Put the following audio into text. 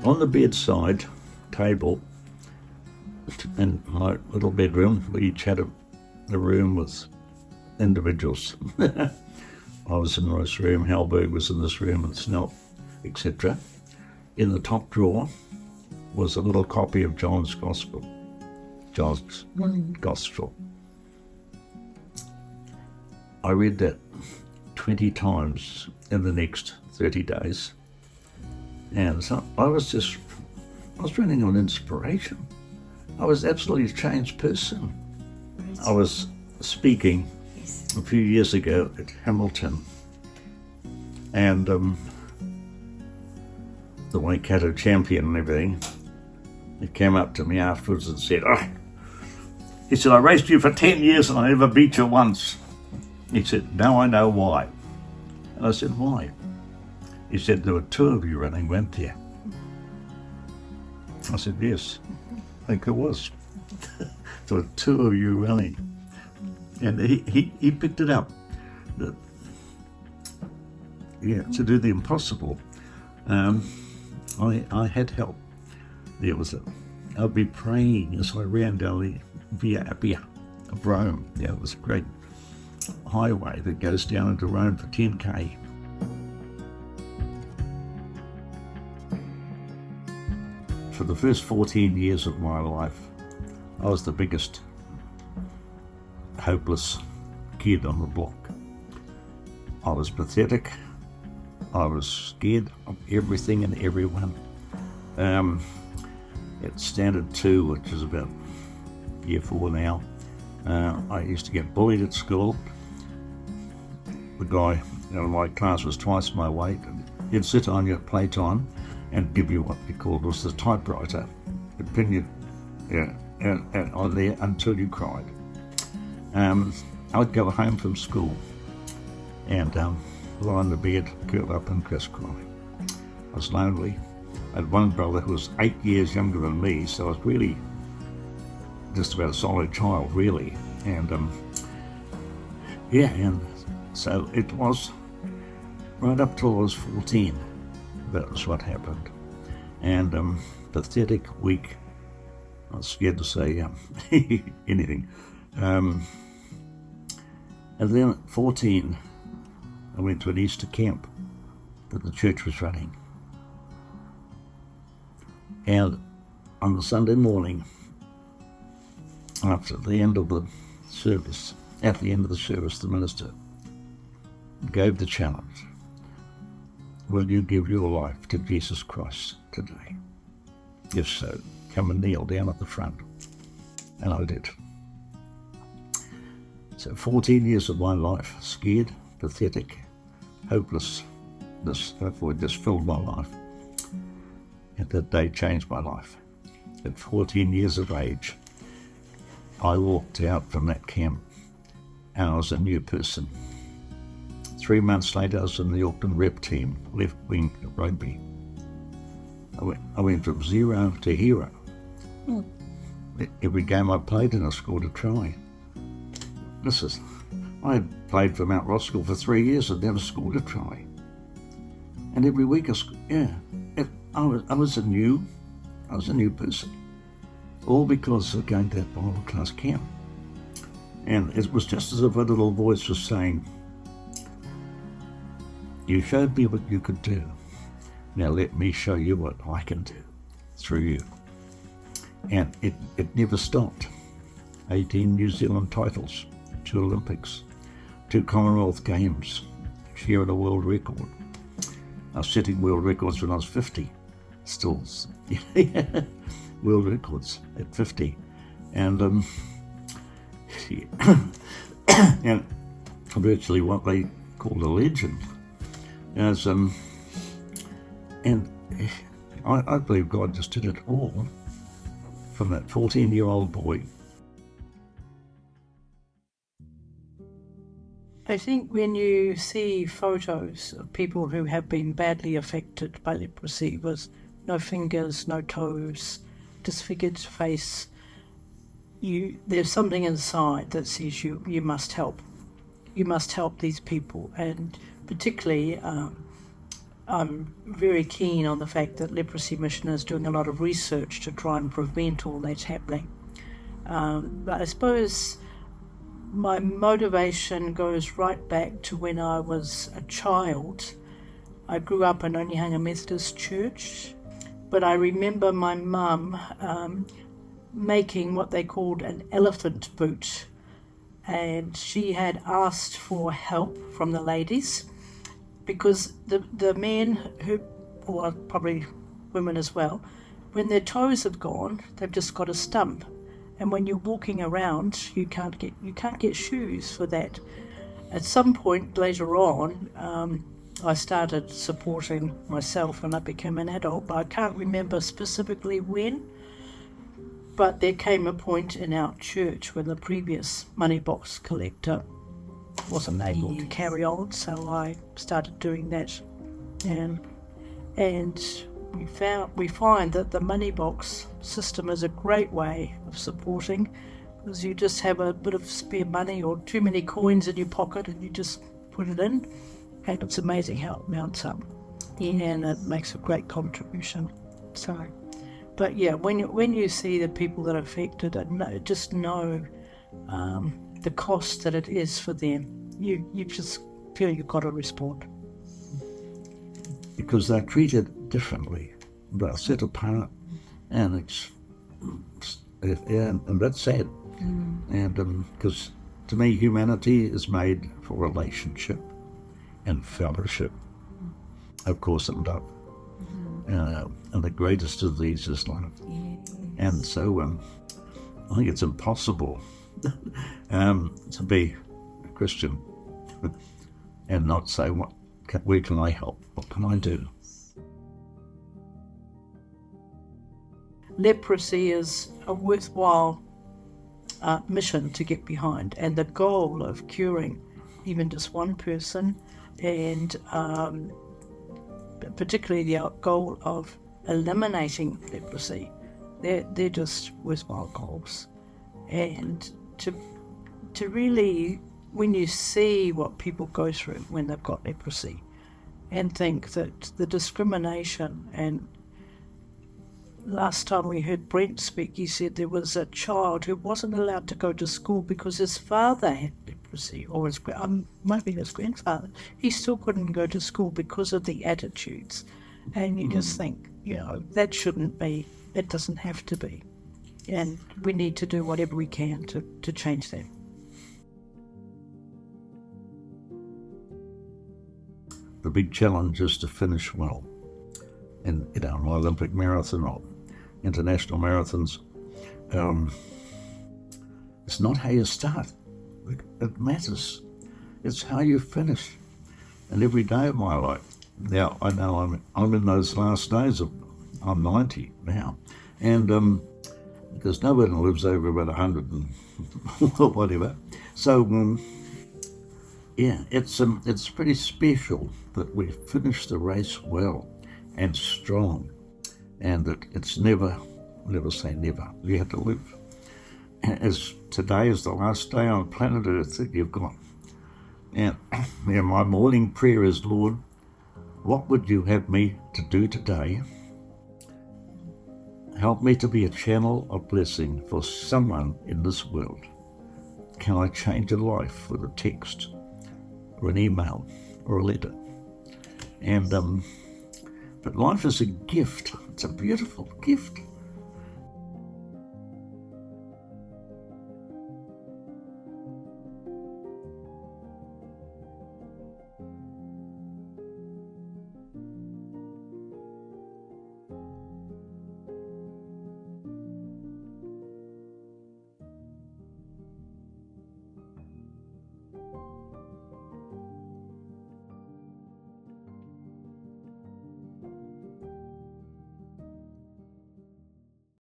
On the bedside table in my little bedroom, we each had a room with individuals. I was in this room, Halberg was in this room, and Snell, etc. In the top drawer was a little copy of John's Gospel. John's Gospel. I read that 20 times in the next 30 days. And so I was running on inspiration. I was absolutely a changed person. I was speaking a few years ago at Hamilton, and the Waikato champion and everything, he came up to me afterwards and said, he said, I raced you for 10 years and I never beat you once. He said, now I know why. And I said, why? He said, there were two of you running, weren't there? I said, yes, I think there was. There were two of you running. And he picked it up. To do the impossible. I had help. I'd be praying as I ran down the Via Appia of Rome. Yeah, it was a great highway that goes down into Rome for 10k. For the first 14 years of my life, I was the biggest hopeless kid on the block. I was pathetic. I was scared of everything and everyone. At Standard 2, which is about year 4 now, I used to get bullied at school. The guy in my class was twice my weight. He'd sit on your playtime and give you what we called was the typewriter. He'd pin you on there until you cried. I'd go home from school and lie on the bed, curled up and just cry. I was lonely. I had one brother who was 8 years younger than me, so I was really just about a solid child, really. And and so it was right up till I was 14. That was what happened. And pathetic, weak. I was scared to say anything. And then at 14, I went to an Easter camp that the church was running. And on the Sunday morning, after the end of the service, the minister gave the challenge, will you give your life to Jesus Christ today? If so, come and kneel down at the front. And I did. So 14 years of my life, scared, pathetic, hopeless, this just filled my life. And that day changed my life. At 14 years of age, I walked out from that camp and I was a new person. 3 months later, I was in the Auckland rep team, left wing rugby. I went from zero to hero. Every game I played in, I scored a try. I had played for Mount Roskill for 3 years and never scored a try. And every week I was a new person. All because of going to that Bible class camp. And it was just as if a little voice was saying, you showed me what you could do. Now let me show you what I can do through you. And it never stopped. 18 New Zealand titles, 2 Olympics, 2 Commonwealth Games, sharing a world record. I was setting world records when I was 50, still. World records at 50. And and virtually what they called a legend. As and I believe God just did it all from that 14-year-old boy. I think when you see photos of people who have been badly affected by leprosy with no fingers, no toes, disfigured face, there's something inside that says you must help. You must help these people, and particularly I'm very keen on the fact that Leprosy Mission is doing a lot of research to try and prevent all that happening. But I suppose my motivation goes right back to when I was a child. I grew up in Onehunga Methodist Church, but I remember my mum making what they called an elephant boot, and she had asked for help from the ladies because the men who, or probably women as well, when their toes have gone, they've just got a stump, and when you're walking around, you can't get shoes for that. At some point later on, I started supporting myself when I became an adult, but I can't remember specifically when. But there came a point in our church when the previous money box collector wasn't able to carry on, so I started doing that. And we find that the money box system is a great way of supporting, because you just have a bit of spare money or too many coins in your pocket and you just put it in, and it's amazing how it mounts up. And it makes a great contribution. So, but yeah, when you see the people that are affected, just know the cost that it is for them. You just feel you've got to respond. Because they're treated differently. They're set apart, and and that's sad. And because to me, humanity is made for relationship and fellowship, of course, and love. And the greatest of these is love. And so I think it's impossible to be a Christian and not say, where can I help? What can I do? Leprosy is a worthwhile mission to get behind, and the goal of curing even just one person, and particularly the goal of eliminating leprosy, they're just worthwhile goals. And to really, when you see what people go through when they've got leprosy, and think that the discrimination, and last time we heard Brent speak, he said there was a child who wasn't allowed to go to school because his father had leprosy, or maybe his grandfather. He still couldn't go to school because of the attitudes. And you just think, that shouldn't be, it doesn't have to be. And we need to do whatever we can to change that. The big challenge is to finish well. In an Olympic marathon or international marathons, it's not how you start. It matters. It's how you finish. And every day of my life. Now, I know I'm in those last days I'm 90 now. And because no one lives over about 100 and whatever. So, it's pretty special that we finish the race well and strong, and that it's never say never. You have to live. As today is the last day on planet Earth that you've got. And my morning prayer is, Lord, what would you have me to do today? Help me to be a channel of blessing for someone in this world. Can I change a life with a text or an email or a letter? And but life is a gift. It's a beautiful gift.